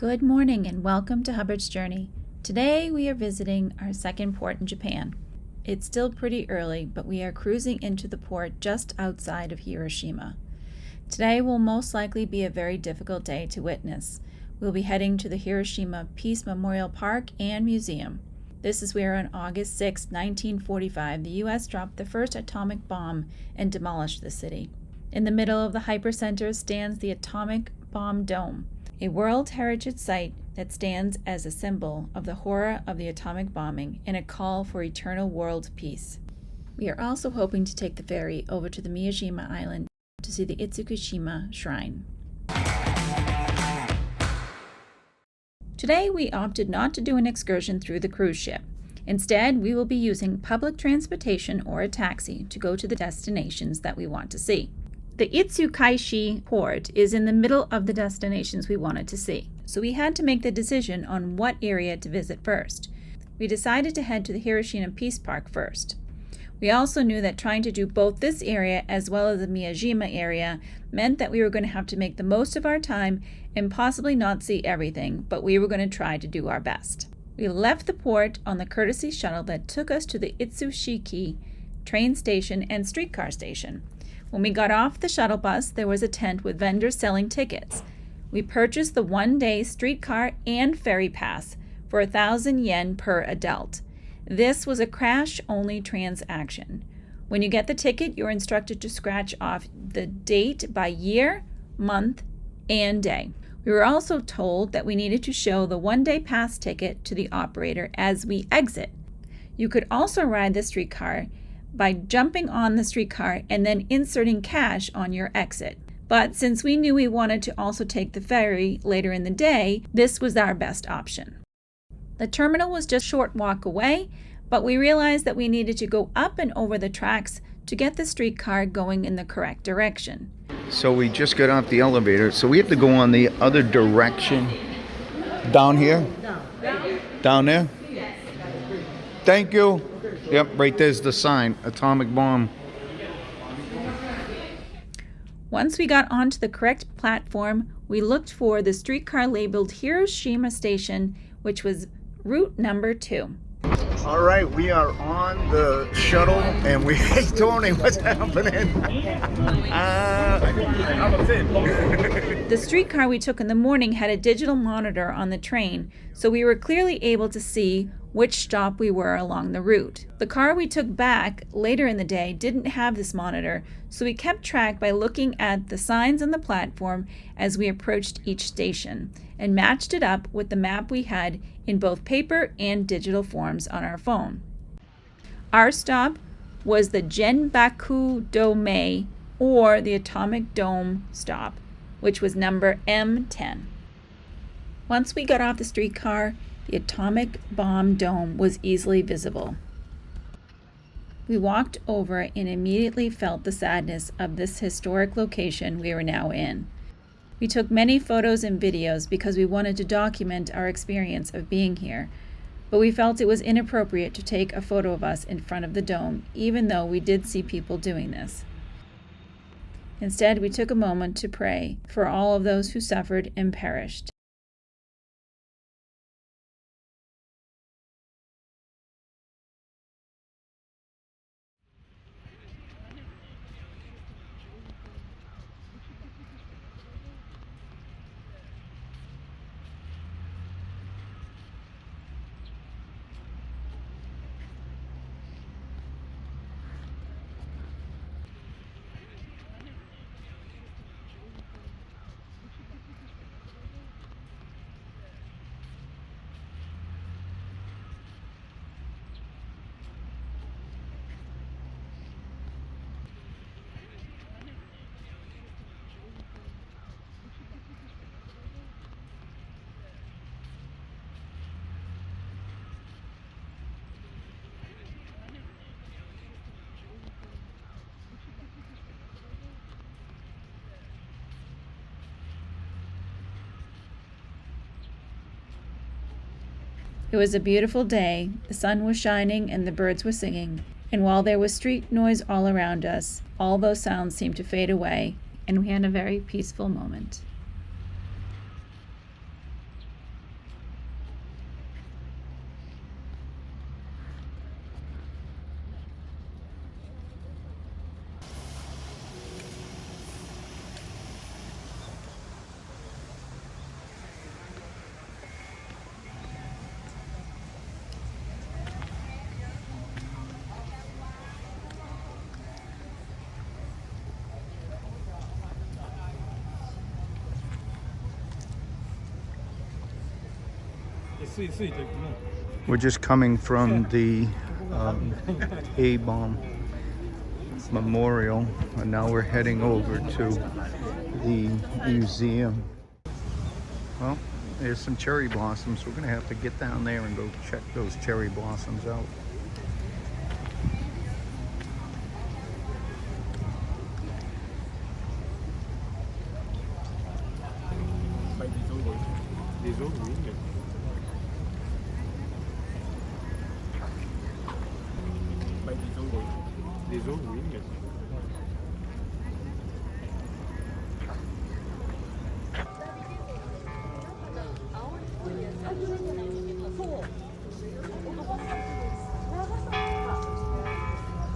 Good morning and welcome to Hubbard's Journey. Today we are visiting our second port in Japan. It's still pretty early, but we are cruising into the port just outside of Hiroshima. Today will most likely be a very difficult day to witness. We'll be heading to the Hiroshima Peace Memorial Park and Museum. This is where on August 6, 1945, the U.S. dropped the first atomic bomb and demolished the city. In the middle of the hypercenter stands the Atomic Bomb Dome, a World Heritage Site that stands as a symbol of the horror of the atomic bombing and a call for eternal world peace. We are also hoping to take the ferry over to the Miyajima island to see the Itsukushima Shrine. Today we opted not to do an excursion through the cruise ship. Instead, we will be using public transportation or a taxi to go to the destinations that we want to see. The Itsukushima port is in the middle of the destinations we wanted to see, so we had to make the decision on what area to visit first. We decided to head to the Hiroshima Peace Park first. We also knew that trying to do both this area as well as the Miyajima area meant that we were going to have to make the most of our time and possibly not see everything, but we were going to try to do our best. We left the port on the courtesy shuttle that took us to the Itsukushima train station and streetcar station. When we got off the shuttle bus, there was a tent with vendors selling tickets. We purchased the one-day streetcar and ferry pass for 1,000 yen per adult. This was a cash-only transaction. When you get the ticket, you're instructed to scratch off the date by year, month, and day. We were also told that we needed to show the one-day pass ticket to the operator as we exit. You could also ride the streetcar by jumping on the streetcar and then inserting cash on your exit. But since we knew we wanted to also take the ferry later in the day, this was our best option. The terminal was just a short walk away, but we realized that we needed to go up and over the tracks to get the streetcar going in the correct direction. So we just got off the elevator, so we have to go on the other direction. Down here? Down there? Thank you. Yep, right there's the sign, atomic bomb. Once we got onto the correct platform, we looked for the streetcar labeled Hiroshima Station, which was route number 2. All right, we are on the shuttle, and we... Hey, Tony, what's happening? The streetcar we took in the morning had a digital monitor on the train, so we were clearly able to see which stop we were along the route. The car we took back later in the day didn't have this monitor, so we kept track by looking at the signs on the platform as we approached each station and matched it up with the map we had in both paper and digital forms on our phone. Our stop was the Genbaku Dome, or the Atomic Dome stop, which was number M10. Once we got off the streetcar, the atomic bomb dome was easily visible. We walked over and immediately felt the sadness of this historic location we were now in. We took many photos and videos because we wanted to document our experience of being here, but we felt it was inappropriate to take a photo of us in front of the dome, even though we did see people doing this. Instead, we took a moment to pray for all of those who suffered and perished. It was a beautiful day, the sun was shining and the birds were singing, and while there was street noise all around us, all those sounds seemed to fade away, and we had a very peaceful moment. We're just coming from the A-bomb memorial, and now we're heading over to the museum. Well, there's some cherry blossoms. We're gonna have to get down there and go check those cherry blossoms out.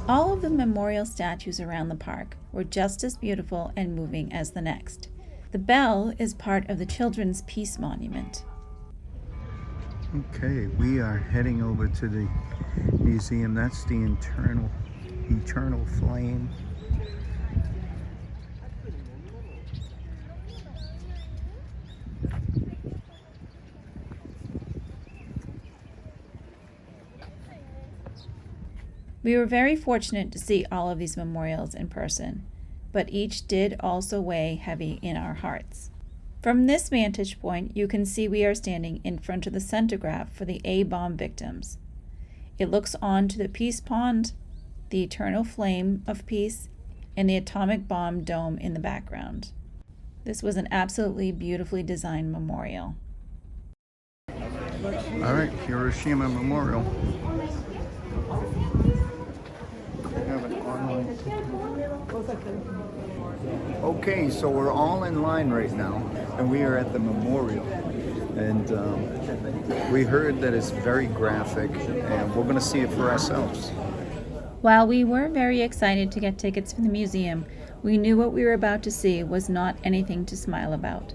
All of the memorial statues around the park were just as beautiful and moving as the next. The bell is part of the Children's Peace Monument. Okay, we are heading over to the museum. That's the eternal flame. We were very fortunate to see all of these memorials in person, but each did also weigh heavy in our hearts. From this vantage point, you can see we are standing in front of the centergraph for the A-bomb victims. It looks on to the peace pond, the eternal flame of peace, and the atomic bomb dome in the background. This was an absolutely beautifully designed memorial. All right, Hiroshima Memorial. Okay, so we're all in line right now, and we are at the memorial. And we heard that it's very graphic, and we're going to see it for ourselves. While we were very excited to get tickets for the museum, we knew what we were about to see was not anything to smile about.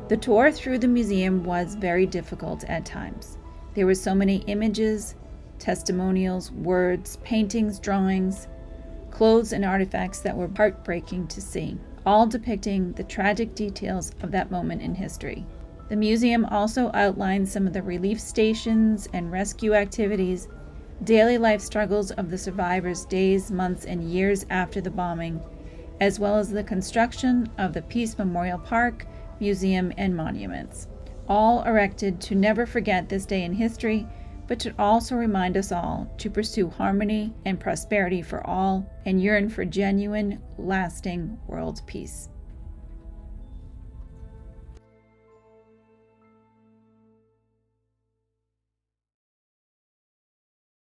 The tour through the museum was very difficult at times. There were so many images, testimonials, words, paintings, drawings, clothes, and artifacts that were heartbreaking to see, all depicting the tragic details of that moment in history. The museum also outlined some of the relief stations and rescue activities, daily life struggles of the survivors days, months, and years after the bombing, as well as the construction of the Peace Memorial Park, museum, and monuments, all erected to never forget this day in history, but to also remind us all to pursue harmony and prosperity for all and yearn for genuine, lasting world peace.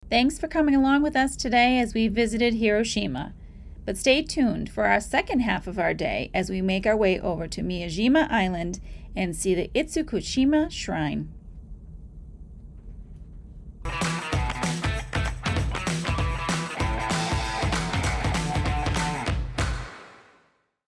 Thanks for coming along with us today as we visited Hiroshima. But stay tuned for our second half of our day as we make our way over to Miyajima Island and see the Itsukushima Shrine.